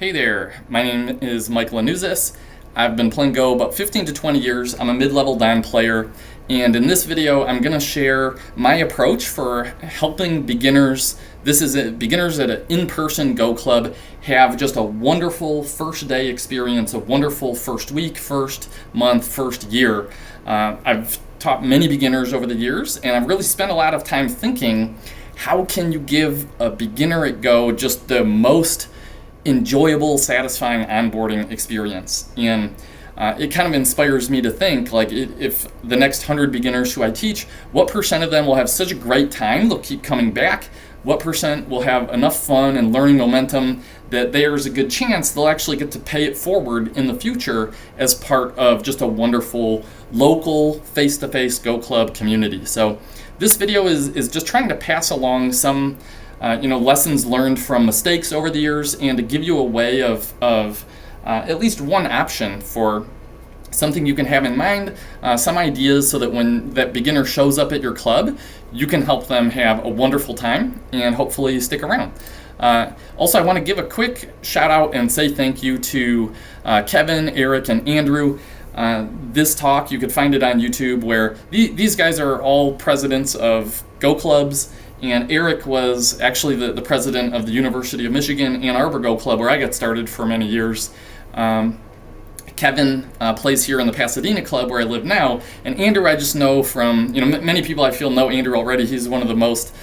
Hey there, my name is Mike Lanuzis. I've been playing Go about 15 to 20 years. I'm a mid-level Dan player, and in this video I'm going to share my approach for helping beginners. This is beginners at an in-person Go club have just a wonderful first day experience, a wonderful first week, first month, first year. I've taught many beginners over the years, and I've really spent a lot of time thinking, how can you give a beginner at Go just the most enjoyable, satisfying onboarding experience? And it kind of inspires me to think, like, if the next 100 beginners who I teach, what percent of them will have such a great time they'll keep coming back? What percent will have enough fun and learning momentum that there's a good chance they'll actually get to pay it forward in the future as part of just a wonderful local face-to-face Go Club community? So this video is just trying to pass along some lessons learned from mistakes over the years, and to give you a way of at least one option for something you can have in mind, some ideas, so that when that beginner shows up at your club, you can help them have a wonderful time and hopefully stick around. Also, I want to give a quick shout out and say thank you to Kevin, Eric, and Andrew. This talk, you could find it on YouTube, where these guys are all presidents of Go clubs. And Eric was actually the president of the University of Michigan Ann Arbor Go Club, where I got started for many years. Kevin plays here in the Pasadena Club, where I live now. And Andrew, I just know from, many people I feel know Andrew already. He's one of the most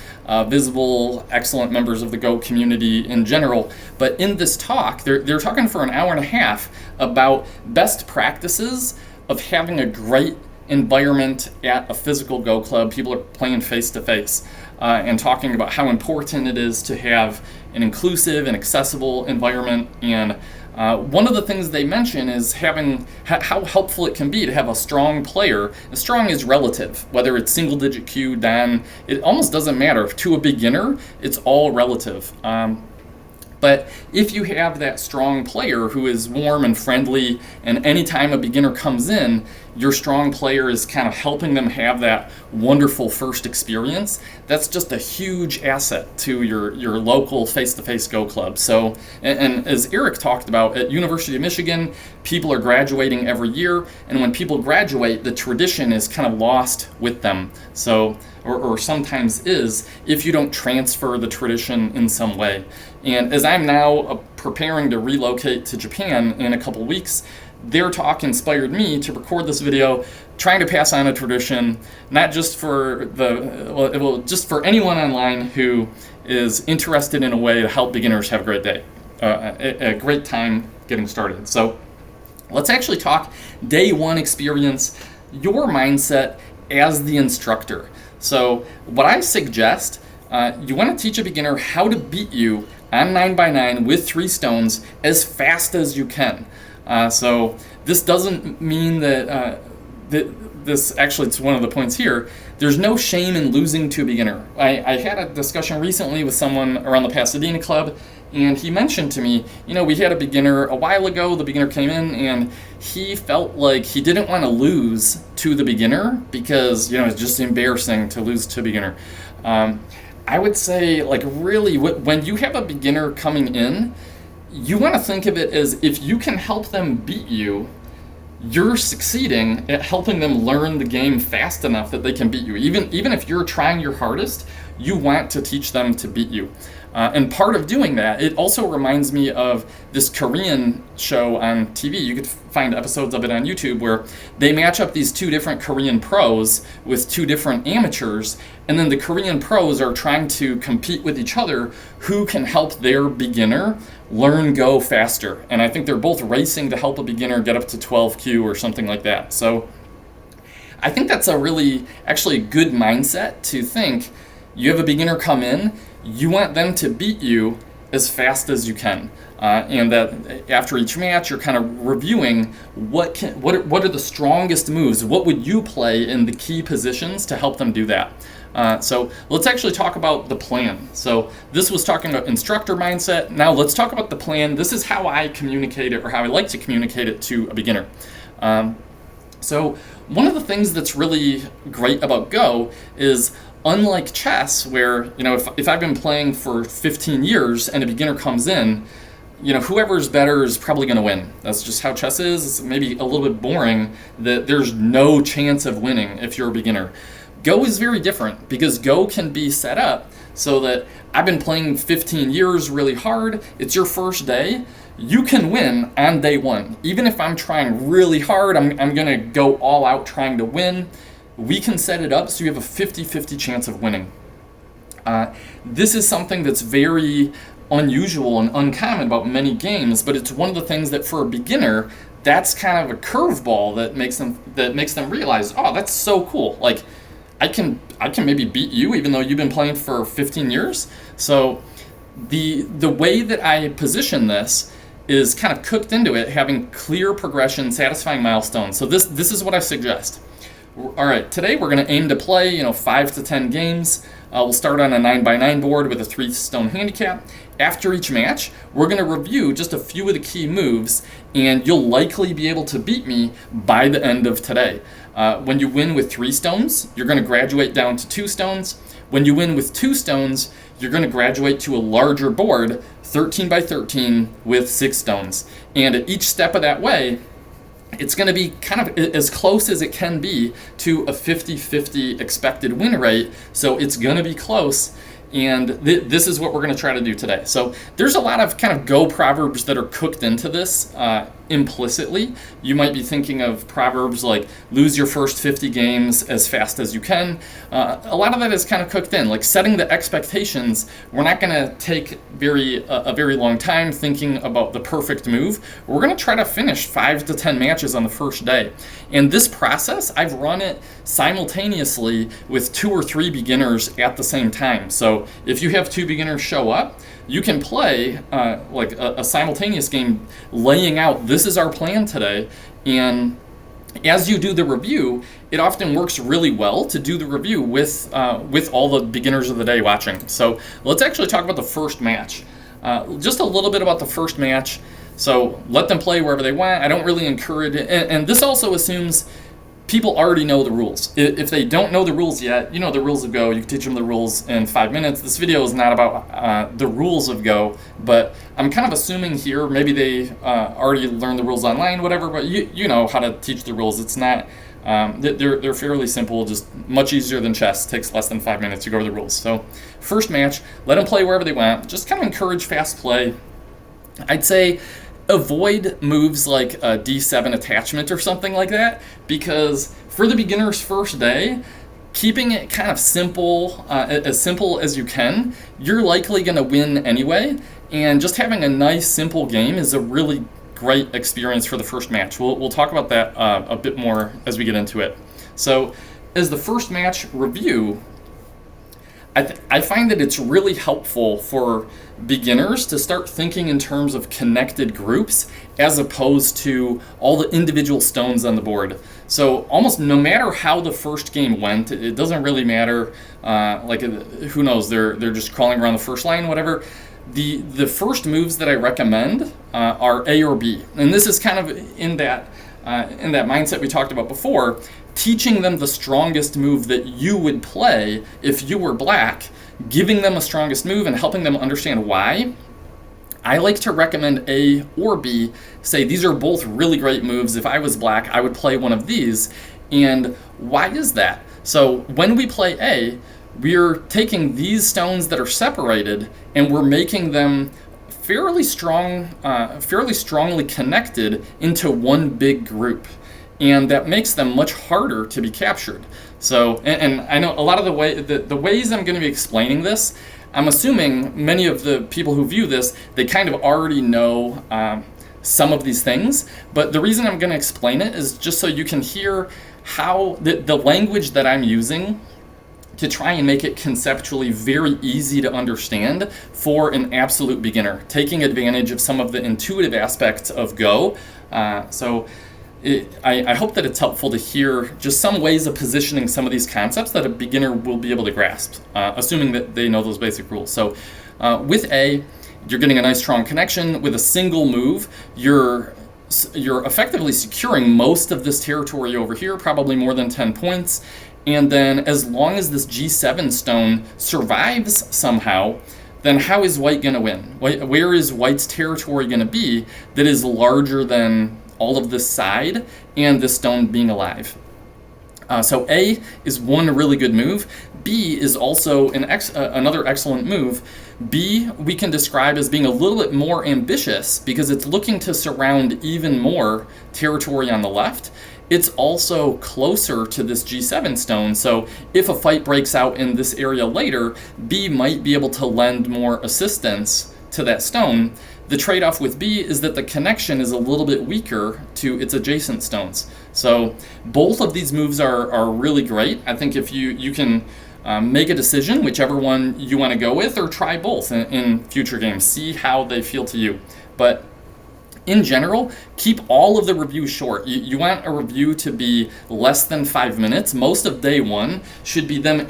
visible, excellent members of the Go community in general. But in this talk, they're talking for an hour and a half about best practices of having a great environment at a physical Go club. People are playing face-to-face. And talking about how important it is to have an inclusive and accessible environment. And one of the things they mention is having how helpful it can be to have a strong player. And strong is relative, whether it's single-digit Q, Dan, it almost doesn't matter. To a beginner, it's all relative. But if you have that strong player who is warm and friendly, and anytime a beginner comes in, your strong player is kind of helping them have that wonderful first experience, that's just a huge asset to your local face-to-face Go club. So, and as Eric talked about, at University of Michigan, people are graduating every year, and when people graduate, the tradition is kind of lost with them. So, or sometimes is, if you don't transfer the tradition in some way. And as I'm now preparing to relocate to Japan in a couple weeks, their talk inspired me to record this video, trying to pass on a tradition, not just for just for anyone online who is interested in a way to help beginners have a great day, a great time getting started. So let's actually talk day one experience, your mindset as the instructor. So what I suggest, you want to teach a beginner how to beat you on 9x9 with 3 stones as fast as you can. So this doesn't mean that, this actually, it's one of the points here, there's no shame in losing to a beginner. I had a discussion recently with someone around the Pasadena Club, and he mentioned to me, we had a beginner a while ago. The beginner came in, and he felt like he didn't want to lose to the beginner because, it's just embarrassing to lose to a beginner. I would say, like, really, when you have a beginner coming in, you want to think of it as, if you can help them beat you, you're succeeding at helping them learn the game fast enough that they can beat you. Even if you're trying your hardest, you want to teach them to beat you. And part of doing that, it also reminds me of this Korean show on TV. You could find episodes of it on YouTube, where they match up these 2 different Korean pros with 2 different amateurs, and then the Korean pros are trying to compete with each other who can help their beginner learn Go faster. And I think they're both racing to help a beginner get up to 12Q or something like that. So I think that's a really actually good mindset to think. You have a beginner come in, you want them to beat you as fast as you can. And that after each match, you're kind of reviewing what are the strongest moves, what would you play in the key positions to help them do that. So let's actually talk about the plan. So this was talking about instructor mindset. Now let's talk about the plan. This is how I communicate it, or how I like to communicate it to a beginner. So one of the things that's really great about Go is, unlike chess, where, if I've been playing for 15 years and a beginner comes in, whoever's better is probably going to win. That's just how chess is. It's maybe a little bit boring that there's no chance of winning if you're a beginner. Go is very different because Go can be set up so that I've been playing 15 years really hard. It's your first day. You can win on day one. Even if I'm trying really hard, I'm going to go all out trying to win. We can set it up so you have a 50-50 chance of winning. This is something that's very unusual and uncommon about many games, but it's one of the things that for a beginner, that's kind of a curveball that makes them realize, oh, that's so cool. Like, I can maybe beat you even though you've been playing for 15 years. So the way that I position this is kind of cooked into it, having clear progression, satisfying milestones. So this is what I suggest. All right, today we're going to aim to play 5 to 10 games. We'll start on a 9x9 board with a 3-stone handicap. After each match, we're going to review just a few of the key moves, and you'll likely be able to beat me by the end of today. When you win with 3 stones, you're going to graduate down to 2 stones. When you win with 2 stones, you're going to graduate to a larger board, 13 by 13 with 6 stones. And at each step of that way, it's going to be kind of as close as it can be to a 50-50 expected win rate. So it's going to be close. And this is what we're going to try to do today. So there's a lot of kind of Go proverbs that are cooked into this implicitly. You might be thinking of proverbs like lose your first 50 games as fast as you can. A lot of that is kind of cooked in, like setting the expectations. We're not going to take a very long time thinking about the perfect move. We're going to try to finish 5 to 10 matches on the first day. And this process, I've run it simultaneously with 2 or 3 beginners at the same time. So if you have 2 beginners show up, you can play like a simultaneous game laying out, this is our plan today. And as you do the review, it often works really well to do the review with all the beginners of the day watching. So let's actually talk about the first match. Just a little bit about the first match. So let them play wherever they want. I don't really encourage it. And this also assumes people already know the rules. If they don't know the rules yet, you know the rules of Go. You can teach them the rules in 5 minutes. This video is not about the rules of Go, but I'm kind of assuming here maybe they already learned the rules online, whatever, but you know how to teach the rules. It's not, they're fairly simple, just much easier than chess. It takes less than 5 minutes to go over the rules. So first match, let them play wherever they want. Just kind of encourage fast play. I'd say avoid moves like a D7 attachment or something like that, because for the beginner's first day, keeping it kind of simple, as simple as you can, you're likely going to win anyway, and just having a nice simple game is a really great experience for the first match. We'll talk about that a bit more as we get into it. So as the first match review, I find that it's really helpful for beginners to start thinking in terms of connected groups as opposed to all the individual stones on the board. So almost no matter how the first game went, it doesn't really matter. Like who knows? They're just crawling around the first line, whatever. The first moves that I recommend are A or B, and this is kind of in that mindset we talked about before. Teaching them the strongest move that you would play if you were black, giving them a strongest move and helping them understand why. I like to recommend A or B, say these are both really great moves. If I was black, I would play one of these. And why is that? So when we play A, we're taking these stones that are separated and we're making them fairly strongly connected into one big group. And that makes them much harder to be captured. So, and I know a lot of the ways I'm going to be explaining this, I'm assuming many of the people who view this, they kind of already know some of these things. But the reason I'm going to explain it is just so you can hear how the language that I'm using to try and make it conceptually very easy to understand for an absolute beginner, taking advantage of some of the intuitive aspects of Go. I hope that it's helpful to hear just some ways of positioning some of these concepts that a beginner will be able to grasp, assuming that they know those basic rules. So with A, you're getting a nice strong connection. With a single move, you're effectively securing most of this territory over here, probably more than 10 points. And then as long as this G7 stone survives somehow, then how is white going to win? Where is white's territory going to be that is larger than all of this side and this stone being alive? So A is one really good move. B is also another excellent move. B we can describe as being a little bit more ambitious because it's looking to surround even more territory on the left. It's also closer to this G7 stone, so if a fight breaks out in this area later, B might be able to lend more assistance to that stone. The trade-off with B is that the connection is a little bit weaker to its adjacent stones. So both of these moves are really great. I think if you can make a decision, whichever one you want to go with, or try both in future games. See how they feel to you. But in general, keep all of the reviews short. You want a review to be less than 5 minutes. Most of day one should be them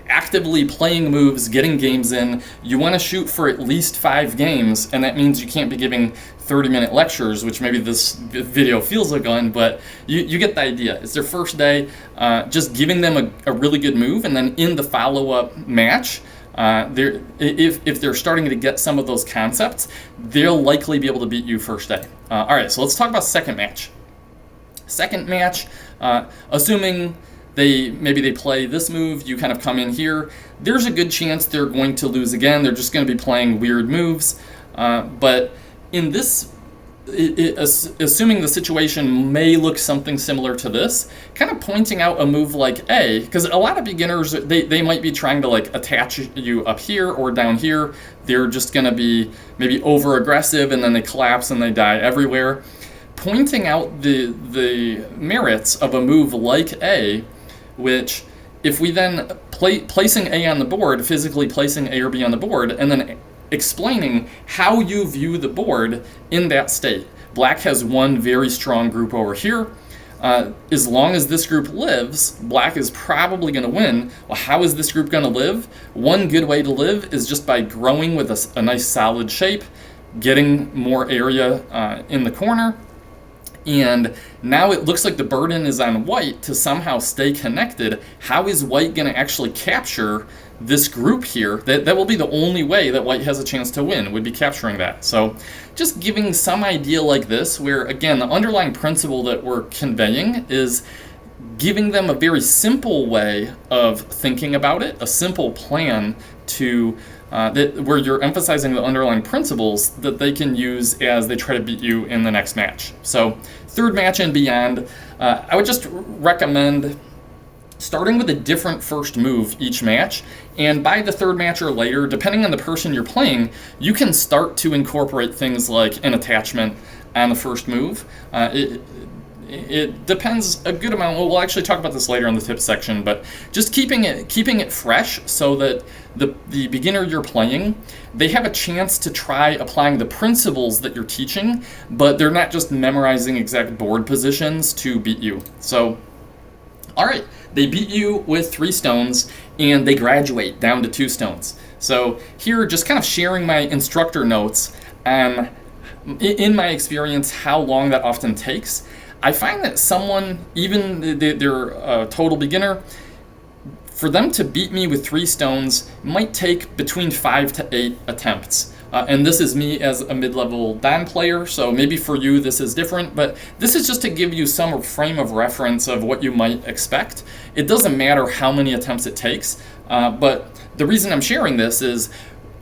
actively playing moves, getting games in. You want to shoot for at least 5 games, and that means you can't be giving 30-minute lectures, which maybe this video feels like one, but you get the idea. It's their first day, just giving them a really good move, and then in the follow-up match, if they're starting to get some of those concepts, they'll likely be able to beat you first day. All right, so let's talk about second match. Second match, assuming maybe they play this move, you kind of come in here, there's a good chance they're going to lose again. They're just going to be playing weird moves. But in this, assuming the situation may look something similar to this, kind of pointing out a move like A, because a lot of beginners, they might be trying to like attach you up here or down here. They're just going to be maybe over aggressive and then they collapse and they die everywhere. Pointing out the merits of a move like A, which if we then placing A on the board, physically placing A or B on the board, and then explaining how you view the board in that state. Black has one very strong group over here. As long as this group lives, Black is probably going to win. Well, how is this group going to live? One good way to live is just by growing with a nice solid shape, getting more area in the corner. And now it looks like the burden is on white to somehow stay connected. How is white going to actually capture this group here? That will be the only way that white has a chance to win, would be capturing that. So just giving some idea like this, where again, the underlying principle that we're conveying is giving them a very simple way of thinking about it, a simple plan to where you're emphasizing the underlying principles that they can use as they try to beat you in the next match. So third match and beyond, I would just recommend starting with a different first move each match, and by the third match or later, depending on the person you're playing, you can start to incorporate things like an attachment on the first move. It depends a good amount. We'll actually talk about this later in the tips section, but just keeping it fresh so that the beginner you're playing, they have a chance to try applying the principles that you're teaching, but they're not just memorizing exact board positions to beat you. So, all right, they beat you with 3 stones, and they graduate down to 2 stones. So here, just kind of sharing my instructor notes on, in my experience, how long that often takes. I find that someone, even they're a total beginner, for them to beat me with 3 stones might take between 5 to 8 attempts. And this is me as a mid-level Don player, so maybe for you this is different, but this is just to give you some frame of reference of what you might expect. It doesn't matter how many attempts it takes, but the reason I'm sharing this is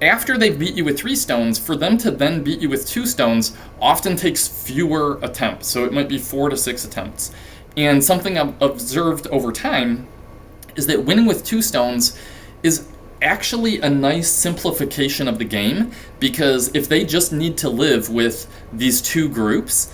after they beat you with 3 stones, for them to then beat you with 2 stones often takes fewer attempts, so it might be 4 to 6 attempts. And something I've observed over time is that winning with 2 stones is actually a nice simplification of the game, because if they just need to live with these 2 groups,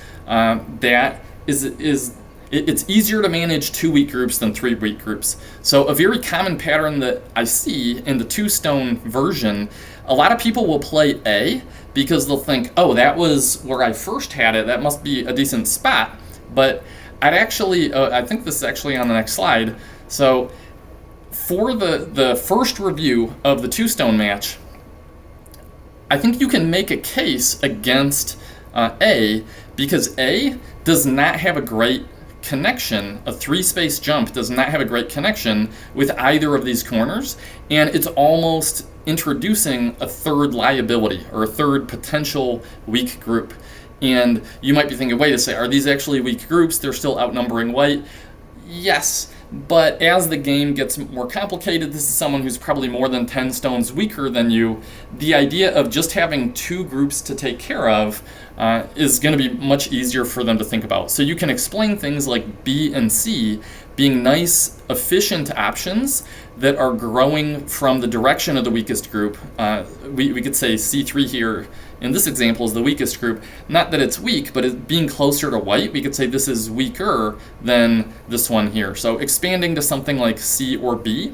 it's easier to manage 2 weak groups than 3 weak groups. So a very common pattern that I see in the 2-stone version, a lot of people will play A because they'll think, oh, that was where I first had it, that must be a decent spot. But I'd actually, I think this is actually on the next slide. So for the first review of the 2-stone match, I think you can make a case against A, because A does not have a great connection. A 3-space jump does not have a great connection with either of these corners, and it's almost introducing a third liability or a third potential weak group. And you might be thinking, wait a second, are these actually weak groups? They're still outnumbering white. Yes, but as the game gets more complicated, this is someone who's probably more than 10 stones weaker than you. The idea of just having 2 groups to take care of is going to be much easier for them to think about. So you can explain things like B and C being nice, efficient options that are growing from the direction of the weakest group. We could say C3 here in this example is the weakest group. Not that it's weak, but it being closer to white, we could say this is weaker than this one here. So expanding to something like C or B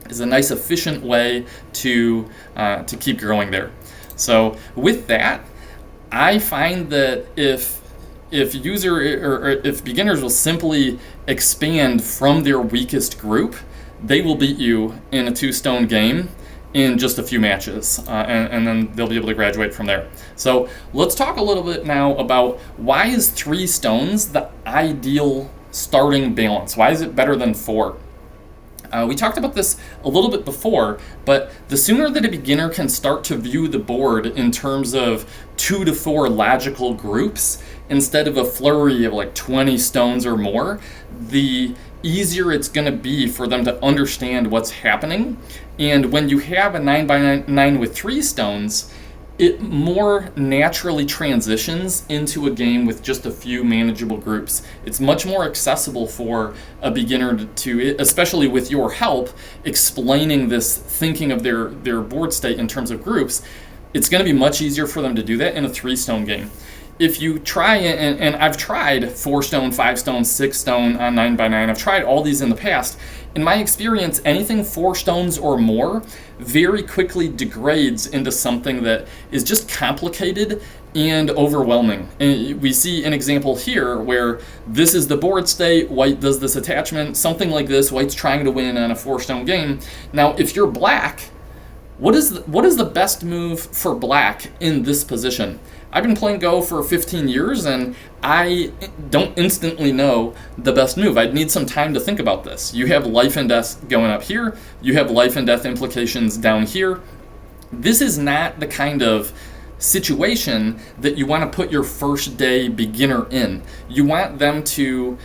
is a nice, efficient way to keep growing there. So with that, I find that if beginners will simply expand from their weakest group, they will beat you in a 2-stone game in just a few matches, and then they'll be able to graduate from there. So let's talk a little bit now about why is 3 stones the ideal starting balance? Why is it better than 4? We talked about this a little bit before, but the sooner that a beginner can start to view the board in terms of 2 to 4 logical groups instead of a flurry of like 20 stones or more, the easier it's going to be for them to understand what's happening. And when you have a 9x9 with 3 stones, it more naturally transitions into a game with just a few manageable groups. It's much more accessible for a beginner to, especially with your help, explaining this, thinking of their board state in terms of groups. It's going to be much easier for them to do that in a 3-stone game. If you try, and I've tried 4-stone, 5-stone, 6-stone on 9x9, I've tried all these in the past. In my experience, anything 4 stones or more very quickly degrades into something that is just complicated and overwhelming. And we see an example here where this is the board state, white does this attachment, something like this, white's trying to win on a 4-stone game. Now, if you're black, what is the best move for black in this position? I've been playing Go for 15 years, and I don't instantly know the best move. I'd need some time to think about this. You have life and death going up here. You have life and death implications down here. This is not the kind of situation that you want to put your first day beginner in. You want them to,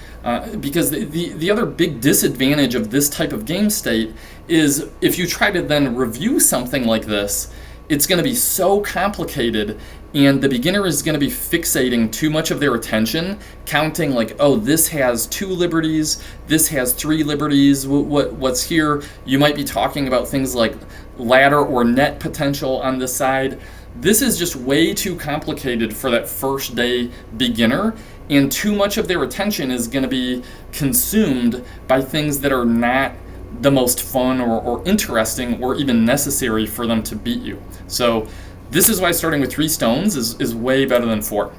because the other big disadvantage of this type of game state is if you try to then review something like this, it's going to be so complicated, and the beginner is going to be fixating too much of their attention, counting like, oh, this has 2 liberties, this has 3 liberties, what's here? You might be talking about things like ladder or net potential on this side. This is just way too complicated for that first day beginner, and too much of their attention is going to be consumed by things that are not the most fun or interesting or even necessary for them to beat you. So this is why starting with 3 stones is way better than 4. All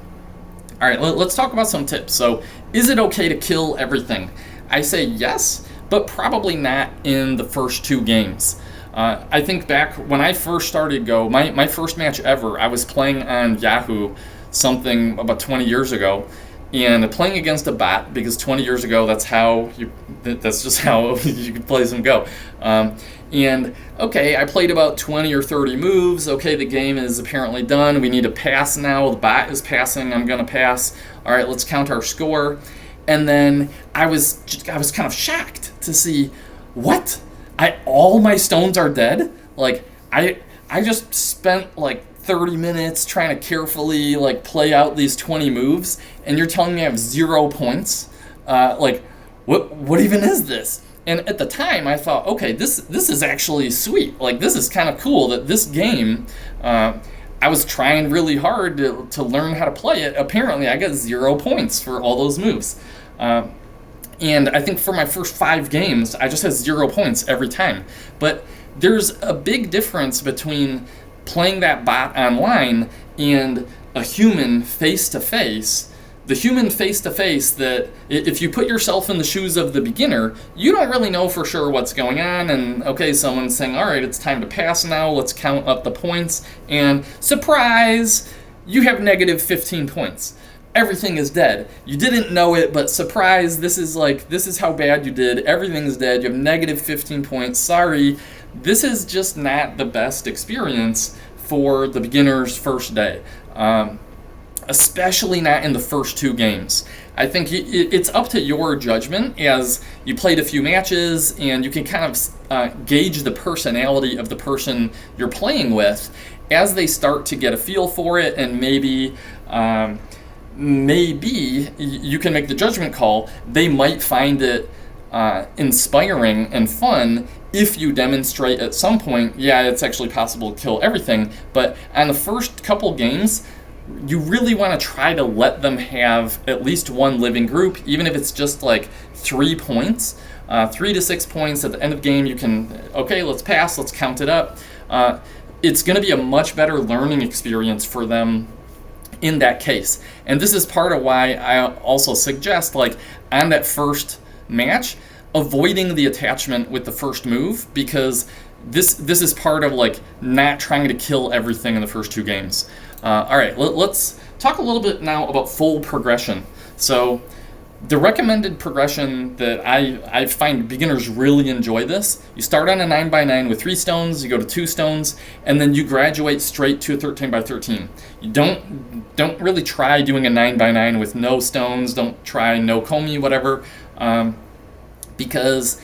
right, let's talk about some tips. So is it okay to kill everything? I say yes, but probably not in the first 2 games. I think back when I first started Go, my first match ever, I was playing on Yahoo something about 20 years ago, and playing against a bot, because 20 years ago that's just how you could play some Go. And okay, I played about 20 or 30 moves. Okay, the game is apparently done. We need to pass now. The bot is passing. I'm gonna pass. All right, let's count our score. And then I was kind of shocked to see, what? All my stones are dead? Like I just spent like 30 minutes trying to carefully like play out these 20 moves, and you're telling me I have 0 points? Like what even is this? And at the time I thought, okay, this is actually sweet. Like this is kind of cool that this game, I was trying really hard to learn how to play it. Apparently I got 0 points for all those moves. And I think for my first 5 games, I just had 0 points every time. But there's a big difference between playing that bot online and a human face-to-face. The human face-to-face that if you put yourself in the shoes of the beginner, you don't really know for sure what's going on, and okay, someone's saying, all right, it's time to pass now, let's count up the points, and surprise, you have negative 15 points. everything is dead. You didn't know it, but surprise, this is how bad you did. Everything's dead. You have negative 15 points. Sorry. This is just not the best experience for the beginner's first day. Especially not in the first 2 games. I think it's up to your judgment as you played a few matches and you can kind of gauge the personality of the person you're playing with as they start to get a feel for it, and maybe you can make the judgment call. They might find it inspiring and fun if you demonstrate at some point, yeah, it's actually possible to kill everything. But on the first couple games, you really want to try to let them have at least one living group, even if it's just like 3 points, 3 to 6 points. At the end of the game, you can, okay, let's pass, let's count it up. It's going to be a much better learning experience for them in that case. And this is part of why I also suggest, like, on that first match, avoiding the attachment with the first move, because this is part of, like, not trying to kill everything in the first 2 games. All right, let's talk a little bit now about full progression. So the recommended progression that I find beginners really enjoy this. You start on a 9x9 with 3 stones, you go to 2 stones, and then you graduate straight to a 13x13. You don't really try doing a 9x9 with no stones, don't try no komi, whatever, because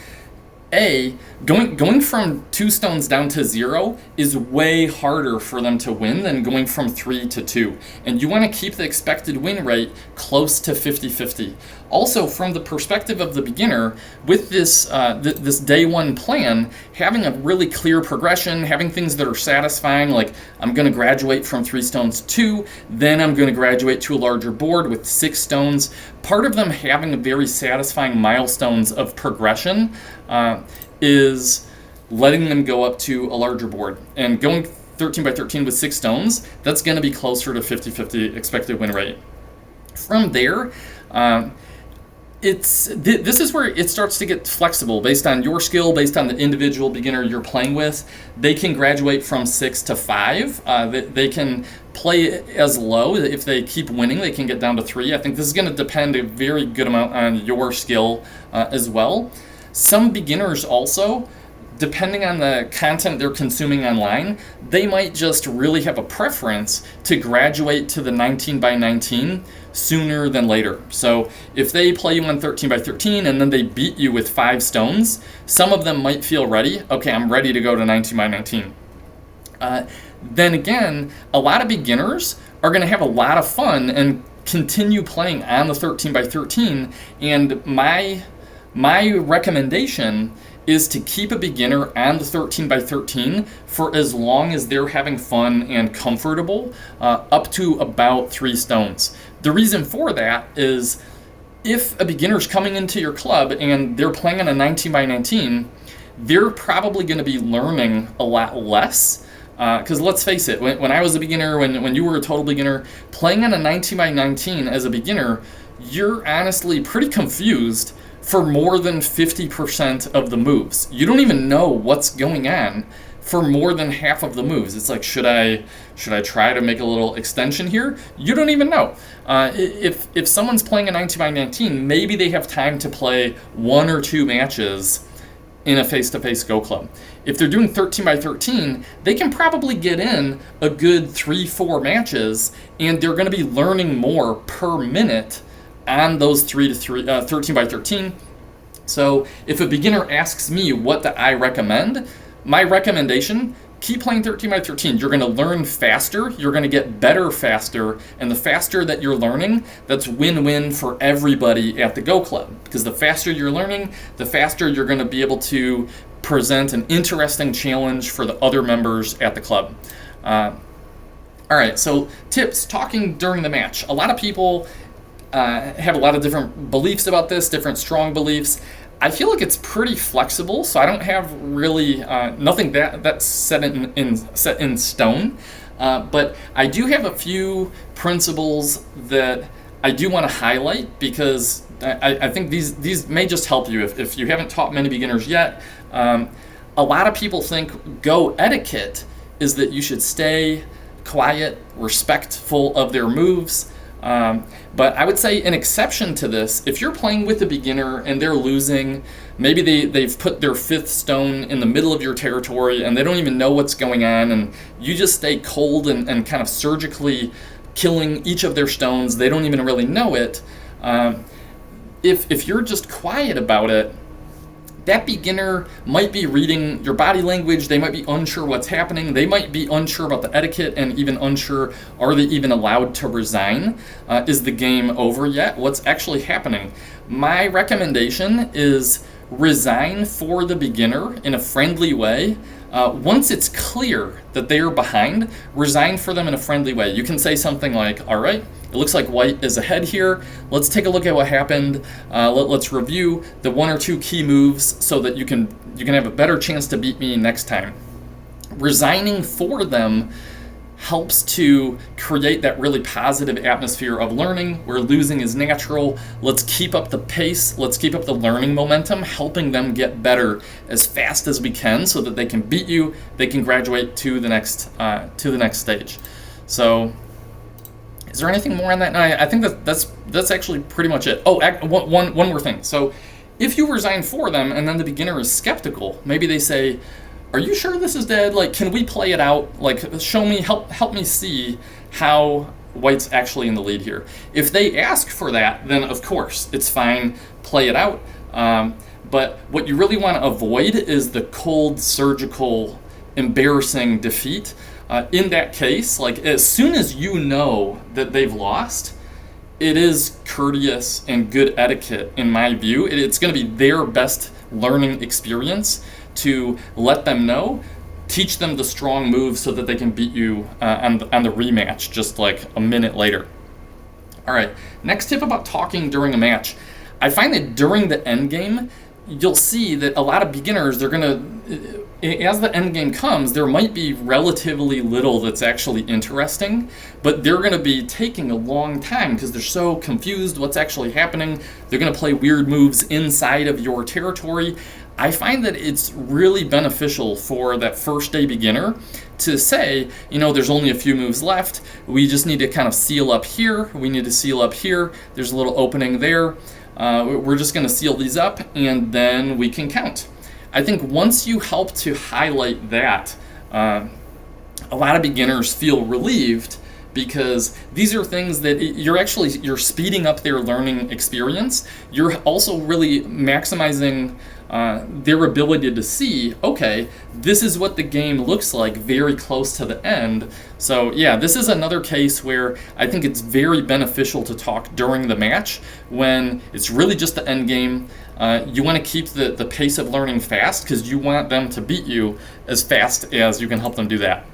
going from 2 stones down to 0 is way harder for them to win than going from 3 to 2. And you want to keep the expected win rate close to 50-50. Also, from the perspective of the beginner, with this this day 1 plan, having a really clear progression, having things that are satisfying, like I'm going to graduate from 3 stones to 2, then I'm going to graduate to a larger board with 6 stones. Part of them having very satisfying milestones of progression is letting them go up to a larger board. And going 13x13 with 6 stones, that's going to be closer to 50-50 expected win rate. From there, this is where it starts to get flexible based on your skill, based on the individual beginner you're playing with. They can graduate from 6 to 5. They can play as low. If they keep winning, they can get down to 3. I think this is going to depend a very good amount on your skill as well. Some beginners also, depending on the content they're consuming online, they might just really have a preference to graduate to the 19x19 sooner than later. So if they play you on 13x13 and then they beat you with 5 stones, some of them might feel ready. Okay, I'm ready to go to 19x19. Then again, a lot of beginners are going to have a lot of fun and continue playing on the 13x13. And my recommendation is to keep a beginner on the 13x13 for as long as they're having fun and comfortable, up to about 3 stones. The reason for that is if a beginner's coming into your club and they're playing on a 19x19, they're probably going to be learning a lot less. Because let's face it, when I was a beginner, when you were a total beginner, playing on a 19x19 as a beginner, you're honestly pretty confused for more than 50% of the moves. You don't even know what's going on for more than half of the moves. It's like, should I try to make a little extension here? You don't even know. If someone's playing a 19x19, maybe they have time to play 1 or 2 matches in a face-to-face Go Club. If they're doing 13x13, they can probably get in a good 3-4 matches, and they're going to be learning more per minute on those 13x13. So if a beginner asks me what do I recommend, my recommendation, keep playing 13x13. You're going to learn faster, you're going to get better faster, and the faster that you're learning, that's win-win for everybody at the Go Club. Because the faster you're learning, the faster you're going to be able to present an interesting challenge for the other members at the club. All right, so tips, talking during the match. A lot of people have a lot of different beliefs about this, different strong beliefs. I feel like it's pretty flexible, so I don't have really nothing that's set in stone. But I do have a few principles that I do want to highlight because I think these may just help you if you haven't taught many beginners yet. A lot of people think Go etiquette is that you should stay quiet, respectful of their moves. But I would say an exception to this, if you're playing with a beginner and they're losing, maybe they've put their 5th stone in the middle of your territory and they don't even know what's going on, and you just stay cold and kind of surgically killing each of their stones, they don't even really know it. If you're just quiet about it, that beginner might be reading your body language, they might be unsure what's happening, they might be unsure about the etiquette and even unsure, are they even allowed to resign? Is the game over yet? What's actually happening? My recommendation is resign for the beginner in a friendly way. Once it's clear that they are behind, resign for them in a friendly way. You can say something like, all right, it looks like white is ahead here. Let's take a look at what happened. Let's review the 1 or 2 key moves so that you can have a better chance to beat me next time. Resigning for them helps to create that really positive atmosphere of learning where losing is natural. Let's keep up the pace. Let's keep up the learning momentum, helping them get better as fast as we can so that they can beat you. They can graduate to the next stage. So, is there anything more on that? No, I think that's actually pretty much it. Oh, one more thing. So, if you resign for them and then the beginner is skeptical, maybe they say, are you sure this is dead? Like, can we play it out? Like, show me, help me see how white's actually in the lead here. If they ask for that, then of course, it's fine, play it out. But what you really want to avoid is the cold, surgical, embarrassing defeat. In that case, like, as soon as you know that they've lost, it is courteous and good etiquette, in my view. It's going to be their best learning experience to let them know, teach them the strong moves so that they can beat you on the rematch just like a minute later. All right, next tip about talking during a match. I find that during the end game, you'll see that a lot of beginners, they're gonna, as the end game comes, there might be relatively little that's actually interesting, but they're gonna be taking a long time because they're so confused what's actually happening. They're gonna play weird moves inside of your territory. I find that it's really beneficial for that first day beginner to say, there's only a few moves left. We just need to kind of seal up here. We need to seal up here. There's a little opening there. We're just going to seal these up and then we can count. I think once you help to highlight that, a lot of beginners feel relieved because these are things that you're speeding up their learning experience. You're also really maximizing their ability to see, okay, this is what the game looks like very close to the end. So yeah, this is another case where I think it's very beneficial to talk during the match when it's really just the end game. You want to keep the pace of learning fast because you want them to beat you as fast as you can help them do that.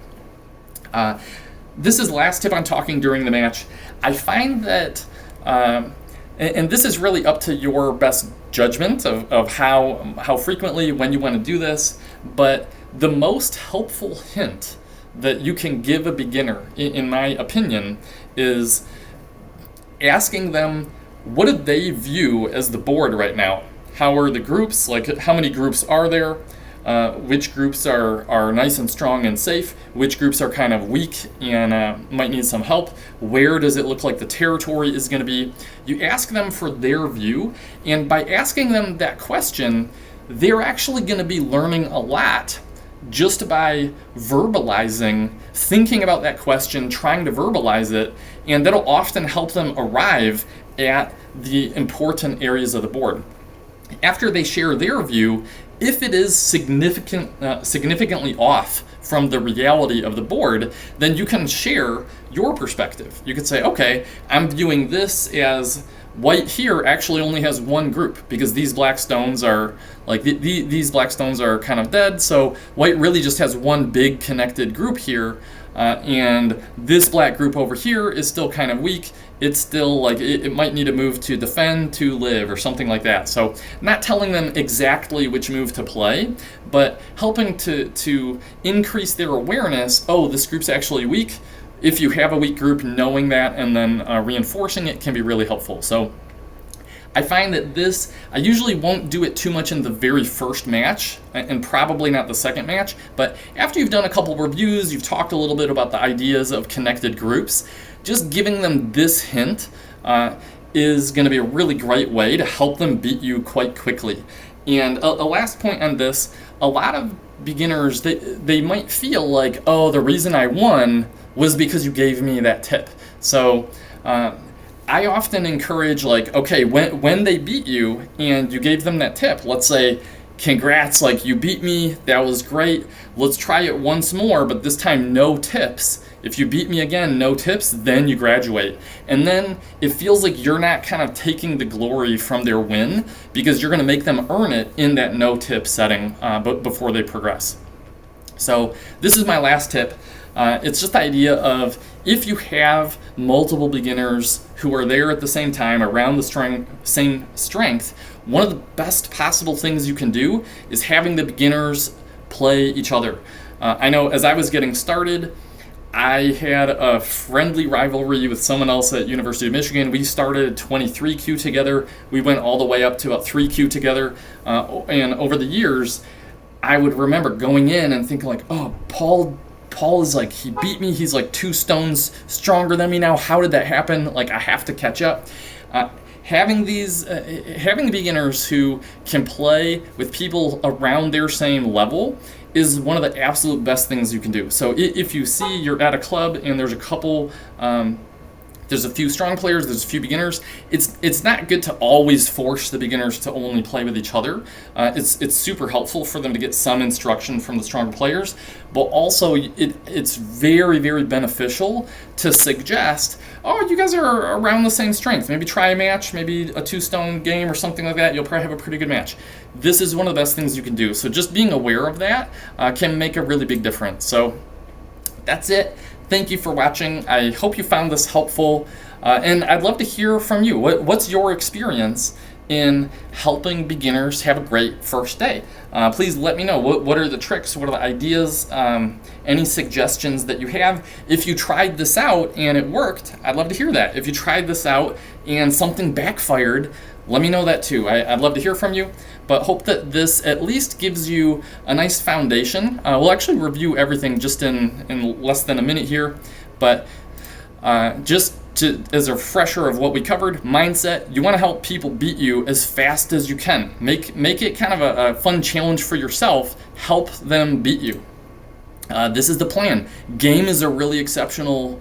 This is the last tip on talking during the match. I find that, and this is really up to your best judgment of how frequently, when you want to do this, but the most helpful hint that you can give a beginner, in my opinion, is asking them, what do they view as the board right now? How are the groups? Like, how many groups are there? Which groups are nice and strong and safe? Which groups are kind of weak and might need some help? Where does it look like the territory is going to be? You ask them for their view, and by asking them that question, they're actually going to be learning a lot just by verbalizing, thinking about that question, trying to verbalize it, and that'll often help them arrive at the important areas of the board. After they share their view, if it is significantly off from the reality of the board, then you can share your perspective. You could say, okay, I'm viewing this as white here actually only has one group because these black stones are like these black stones are kind of dead, so white really just has one big connected group here, and this black group over here is still kind of weak. It's still like it might need a move to defend to live or something like that. So not telling them exactly which move to play, but helping to increase their awareness. Oh, this group's actually weak. If you have a weak group, knowing that and then reinforcing it can be really helpful. So I find that this, I usually won't do it too much in the very first match and probably not the second match, but after you've done a couple reviews, you've talked a little bit about the ideas of connected groups, just giving them this hint is going to be a really great way to help them beat you quite quickly. And a last point on this, a lot of beginners, they might feel like, oh, the reason I won was because you gave me that tip. So I often encourage, like, okay, when they beat you and you gave them that tip, let's say, congrats, like, you beat me, that was great, let's try it once more, but this time no tips. If you beat me again, no tips, then you graduate. And then it feels like you're not kind of taking the glory from their win, because you're going to make them earn it in that no tip setting before they progress. So this is my last tip. It's just the idea of, if you have multiple beginners who are there at the same time around the same strength, one of the best possible things you can do is having the beginners play each other. I know as I was getting started, I had a friendly rivalry with someone else at University of Michigan. We started 23Q together. We went all the way up to about 3Q together. And over the years, I would remember going in and thinking like, oh, Paul is like, he beat me. He's like 2 stones stronger than me now. How did that happen? Like, I have to catch up. Having beginners who can play with people around their same level is one of the absolute best things you can do. So if you see you're at a club and there's a couple, there's a few strong players, there's a few beginners, it's not good to always force the beginners to only play with each other. It's super helpful for them to get some instruction from the stronger players, but also it's very, very beneficial to suggest, oh, you guys are around the same strength. Maybe try a match, maybe a 2-stone game or something like that. You'll probably have a pretty good match. This is one of the best things you can do. So just being aware of that can make a really big difference. So that's it. Thank you for watching. I hope you found this helpful. And I'd love to hear from you. What's your experience in helping beginners have a great first day? Please let me know. What are the tricks? What are the ideas? Any suggestions that you have? If you tried this out and it worked, I'd love to hear that. If you tried this out and something backfired, let me know that too. I'd love to hear from you, but hope that this at least gives you a nice foundation. We'll actually review everything just in less than a minute here, but just as a refresher of what we covered, mindset, you want to help people beat you as fast as you can. Make it kind of a fun challenge for yourself. Help them beat you. This is the plan. Game is a really exceptional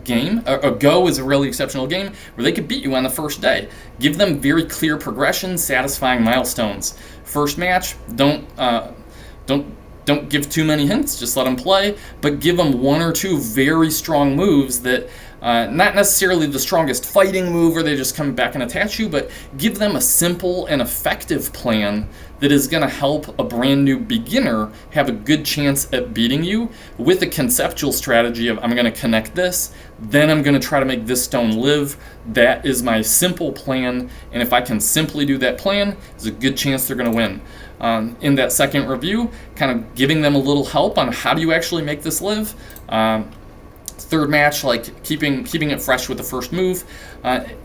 game. Go is a really exceptional game where they could beat you on the first day. Give them very clear progression, satisfying milestones. First match, don't give too many hints. Just let them play, but give them 1 or 2 very strong moves that. Not necessarily the strongest fighting move where they just come back and attach you, but give them a simple and effective plan that is going to help a brand new beginner have a good chance at beating you with a conceptual strategy of, I'm going to connect this, then I'm going to try to make this stone live. That is my simple plan, and if I can simply do that plan, there's a good chance they're going to win. In that second review, kind of giving them a little help on how do you actually make this live. Third match, like keeping it fresh with the first move.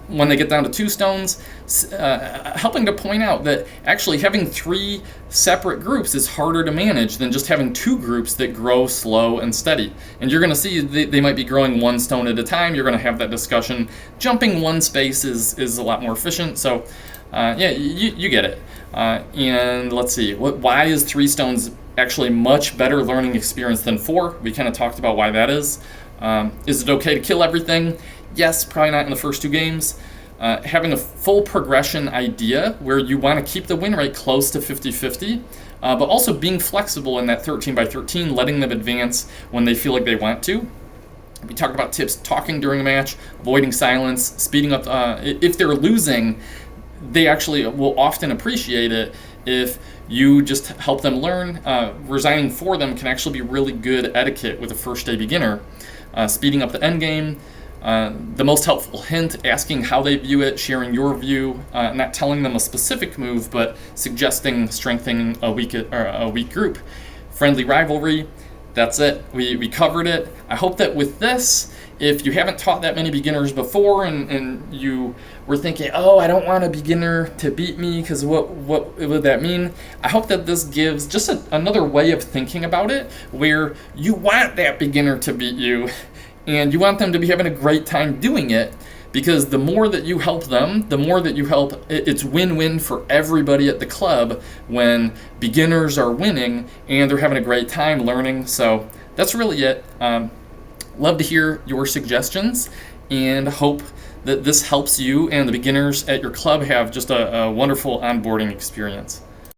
When they get down to 2 stones, helping to point out that actually having 3 separate groups is harder to manage than just having 2 groups that grow slow and steady. And you're going to see they might be growing 1 stone at a time. You're going to have that discussion. Jumping 1 space is a lot more efficient. So yeah, you get it. And let's see, why is 3 stones actually much better learning experience than 4? We kind of talked about why that is. Is it okay to kill everything? Yes, probably not in the first 2 games. Having a full progression idea where you want to keep the win rate close to 50-50, but also being flexible in that 13 by 13, letting them advance when they feel like they want to. We talked about tips, talking during a match, avoiding silence, speeding up. If they're losing, they actually will often appreciate it if you just help them learn. Resigning for them can actually be really good etiquette with a first day beginner. Speeding up the end game, the most helpful hint, asking how they view it, sharing your view, not telling them a specific move, but suggesting strengthening a weak group. Friendly rivalry, that's it. We covered it. I hope that with this, if you haven't taught that many beginners before and you were thinking, oh, I don't want a beginner to beat me because what would that mean? I hope that this gives just another way of thinking about it where you want that beginner to beat you and you want them to be having a great time doing it, because the more that you help them, the more that you help, it's win-win for everybody at the club when beginners are winning and they're having a great time learning. So that's really it. Love to hear your suggestions, and hope that this helps you and the beginners at your club have just a wonderful onboarding experience.